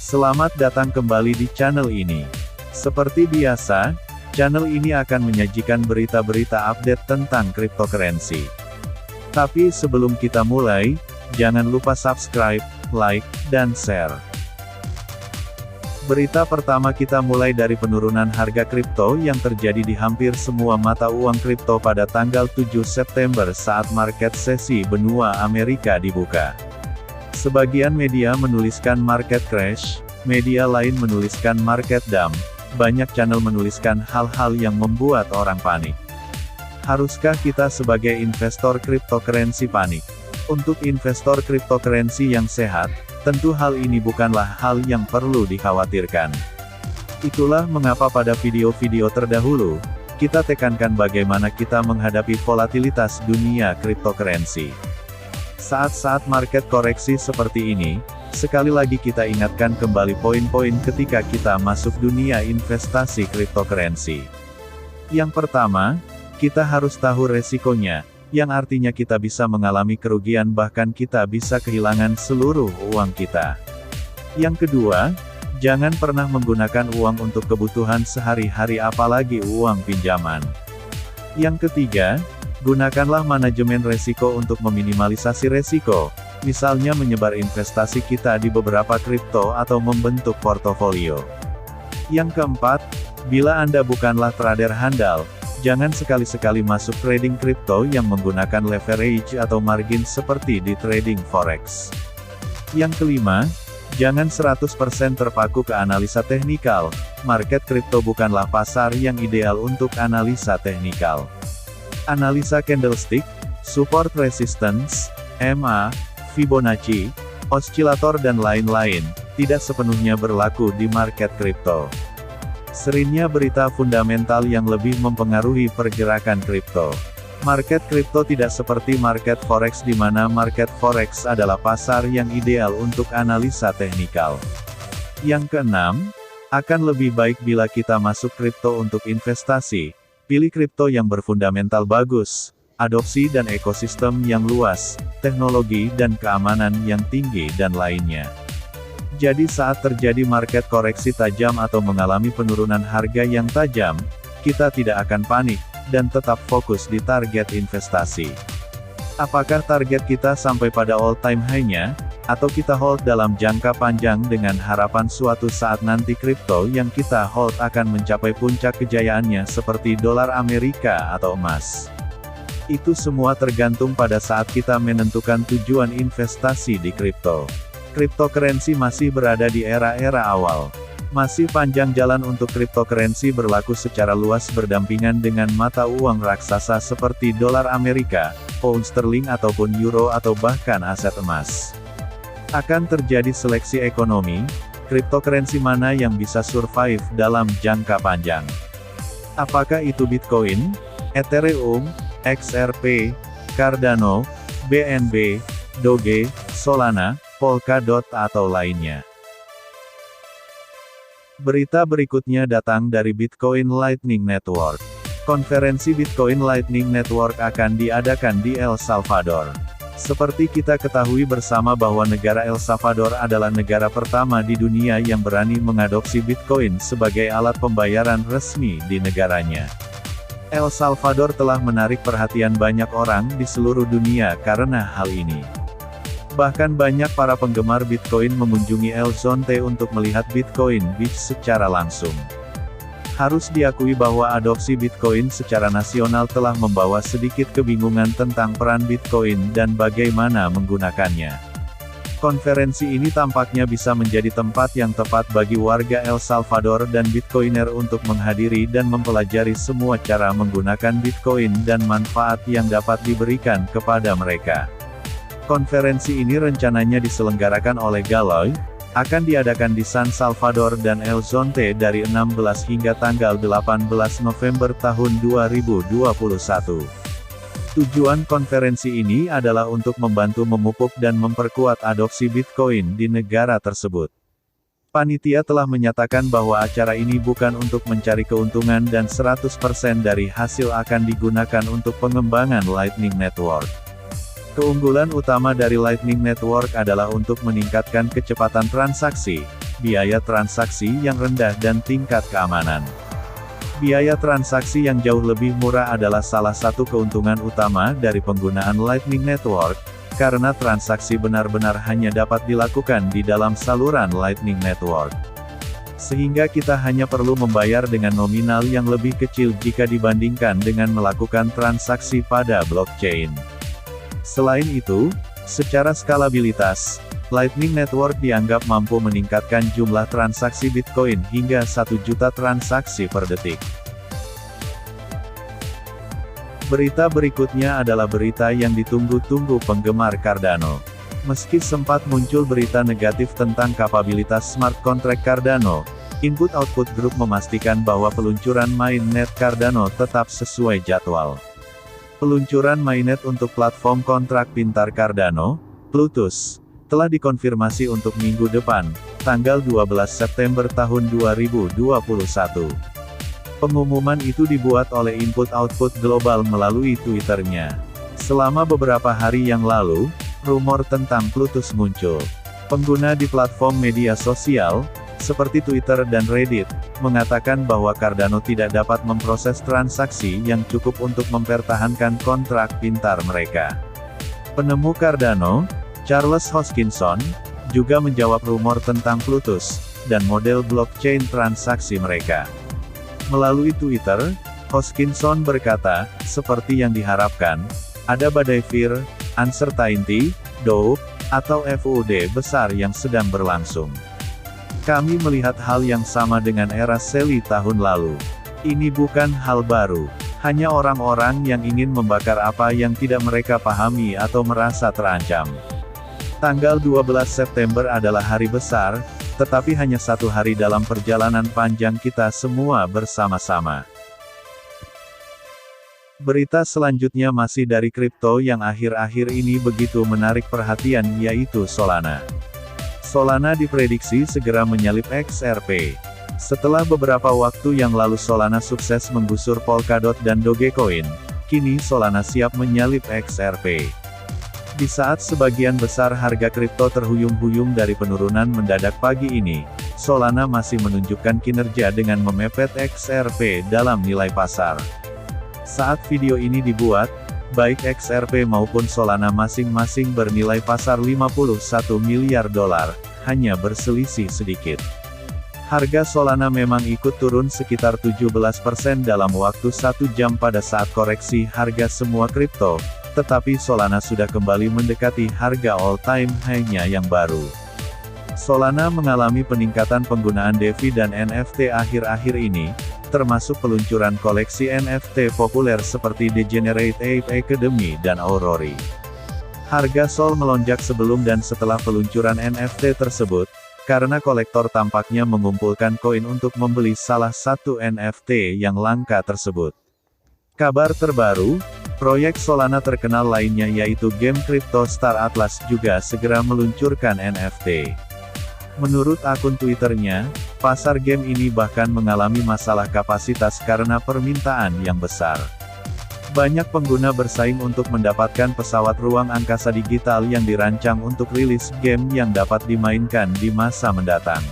Selamat datang kembali di channel ini. Seperti biasa, channel ini akan menyajikan berita-berita update tentang cryptocurrency. Tapi sebelum kita mulai, jangan lupa subscribe, like, dan share. Berita pertama kita mulai dari penurunan harga kripto yang terjadi di hampir semua mata uang kripto pada tanggal 7 September saat market sesi benua Amerika dibuka. Sebagian media menuliskan market crash, media lain menuliskan market dump, banyak channel menuliskan hal-hal yang membuat orang panik. Haruskah kita sebagai investor cryptocurrency panik? Untuk investor cryptocurrency yang sehat, tentu hal ini bukanlah hal yang perlu dikhawatirkan. Itulah mengapa pada video-video terdahulu, kita tekankan bagaimana kita menghadapi volatilitas dunia cryptocurrency. Saat-saat market koreksi seperti ini, sekali lagi kita ingatkan kembali poin-poin ketika kita masuk dunia investasi cryptocurrency. Yang pertama, kita harus tahu resikonya, yang artinya kita bisa mengalami kerugian bahkan kita bisa kehilangan seluruh uang kita. Yang kedua, jangan pernah menggunakan uang untuk kebutuhan sehari-hari apalagi uang pinjaman. Yang ketiga, gunakanlah manajemen resiko untuk meminimalisasi resiko, misalnya menyebar investasi kita di beberapa kripto atau membentuk portofolio. Yang keempat, bila Anda bukanlah trader handal, jangan sekali-sekali masuk trading kripto yang menggunakan leverage atau margin seperti di trading forex. Yang kelima, jangan 100% terpaku ke analisa teknikal, market kripto bukanlah pasar yang ideal untuk analisa teknikal. Analisa candlestick, support resistance, MA, Fibonacci, oscillator dan lain-lain, tidak sepenuhnya berlaku di market kripto. Seringnya berita fundamental yang lebih mempengaruhi pergerakan kripto. Market kripto tidak seperti market forex di mana market forex adalah pasar yang ideal untuk analisa teknikal. Yang keenam, akan lebih baik bila kita masuk kripto untuk investasi. Pilih kripto yang berfundamental bagus, adopsi dan ekosistem yang luas, teknologi dan keamanan yang tinggi dan lainnya. Jadi saat terjadi market koreksi tajam atau mengalami penurunan harga yang tajam, kita tidak akan panik, dan tetap fokus di target investasi. Apakah target kita sampai pada all-time high-nya, atau kita hold dalam jangka panjang dengan harapan suatu saat nanti kripto yang kita hold akan mencapai puncak kejayaannya seperti dolar Amerika atau emas? Itu semua tergantung pada saat kita menentukan tujuan investasi di kripto. Cryptocurrency masih berada di era-era awal. Masih panjang jalan untuk cryptocurrency berlaku secara luas berdampingan dengan mata uang raksasa seperti dolar Amerika, pound sterling ataupun euro atau bahkan aset emas. Akan terjadi seleksi ekonomi, cryptocurrency mana yang bisa survive dalam jangka panjang. Apakah itu Bitcoin, Ethereum, XRP, Cardano, BNB, Doge, Solana, Polkadot atau lainnya? Berita berikutnya datang dari Bitcoin Lightning Network. Konferensi Bitcoin Lightning Network akan diadakan di El Salvador. Seperti kita ketahui bersama bahwa negara El Salvador adalah negara pertama di dunia yang berani mengadopsi Bitcoin sebagai alat pembayaran resmi di negaranya. El Salvador telah menarik perhatian banyak orang di seluruh dunia karena hal ini. Bahkan banyak para penggemar Bitcoin mengunjungi El Zonte untuk melihat Bitcoin Beach secara langsung. Harus diakui bahwa adopsi Bitcoin secara nasional telah membawa sedikit kebingungan tentang peran Bitcoin dan bagaimana menggunakannya. Konferensi ini tampaknya bisa menjadi tempat yang tepat bagi warga El Salvador dan Bitcoiner untuk menghadiri dan mempelajari semua cara menggunakan Bitcoin dan manfaat yang dapat diberikan kepada mereka. Konferensi ini rencananya diselenggarakan oleh Galoy, akan diadakan di San Salvador dan El Zonte dari 16 hingga tanggal 18 November tahun 2021. Tujuan konferensi ini adalah untuk membantu memupuk dan memperkuat adopsi Bitcoin di negara tersebut. Panitia telah menyatakan bahwa acara ini bukan untuk mencari keuntungan dan 100% dari hasil akan digunakan untuk pengembangan Lightning Network. Keunggulan utama dari Lightning Network adalah untuk meningkatkan kecepatan transaksi, biaya transaksi yang rendah dan tingkat keamanan. Biaya transaksi yang jauh lebih murah adalah salah satu keuntungan utama dari penggunaan Lightning Network, karena transaksi benar-benar hanya dapat dilakukan di dalam saluran Lightning Network. Sehingga kita hanya perlu membayar dengan nominal yang lebih kecil jika dibandingkan dengan melakukan transaksi pada blockchain. Selain itu, secara skalabilitas, Lightning Network dianggap mampu meningkatkan jumlah transaksi Bitcoin hingga 1 juta transaksi per detik. Berita berikutnya adalah berita yang ditunggu-tunggu penggemar Cardano. Meski sempat muncul berita negatif tentang kapabilitas smart contract Cardano, Input-Output Group memastikan bahwa peluncuran mainnet Cardano tetap sesuai jadwal. Peluncuran mainnet untuk platform kontrak pintar Cardano, Plutus, telah dikonfirmasi untuk minggu depan, tanggal 12 September tahun 2021. Pengumuman itu dibuat oleh Input-Output Global melalui Twitter-nya. Selama beberapa hari yang lalu, rumor tentang Plutus muncul. Pengguna di platform media sosial, seperti Twitter dan Reddit, mengatakan bahwa Cardano tidak dapat memproses transaksi yang cukup untuk mempertahankan kontrak pintar mereka. Penemu Cardano, Charles Hoskinson, juga menjawab rumor tentang Plutus, dan model blockchain transaksi mereka. Melalui Twitter, Hoskinson berkata, seperti yang diharapkan, ada badai fear, uncertainty, doubt, atau FUD besar yang sedang berlangsung. Kami melihat hal yang sama dengan era Sally tahun lalu. Ini bukan hal baru, hanya orang-orang yang ingin membakar apa yang tidak mereka pahami atau merasa terancam. Tanggal 12 September adalah hari besar, tetapi hanya satu hari dalam perjalanan panjang kita semua bersama-sama. Berita selanjutnya masih dari kripto yang akhir-akhir ini begitu menarik perhatian, yaitu Solana. Solana diprediksi segera menyalip XRP. Setelah beberapa waktu yang lalu Solana sukses menggusur Polkadot dan Dogecoin, kini Solana siap menyalip XRP. Di saat sebagian besar harga kripto terhuyung-huyung dari penurunan mendadak pagi ini, Solana masih menunjukkan kinerja dengan memepet XRP dalam nilai pasar. Saat video ini dibuat, baik XRP maupun Solana masing-masing bernilai pasar 51 miliar dolar, hanya berselisih sedikit. Harga Solana memang ikut turun sekitar 17% dalam waktu 1 jam pada saat koreksi harga semua kripto, tetapi Solana sudah kembali mendekati harga all-time high-nya yang baru. Solana mengalami peningkatan penggunaan DeFi dan NFT akhir-akhir ini, termasuk peluncuran koleksi NFT populer seperti Degenerate Ape Academy dan Aurori. Harga Sol melonjak sebelum dan setelah peluncuran NFT tersebut, karena kolektor tampaknya mengumpulkan koin untuk membeli salah satu NFT yang langka tersebut. Kabar terbaru, proyek Solana terkenal lainnya yaitu game kripto Star Atlas juga segera meluncurkan NFT. Menurut akun Twitter-nya, pasar game ini bahkan mengalami masalah kapasitas karena permintaan yang besar. Banyak pengguna bersaing untuk mendapatkan pesawat ruang angkasa digital yang dirancang untuk rilis game yang dapat dimainkan di masa mendatang.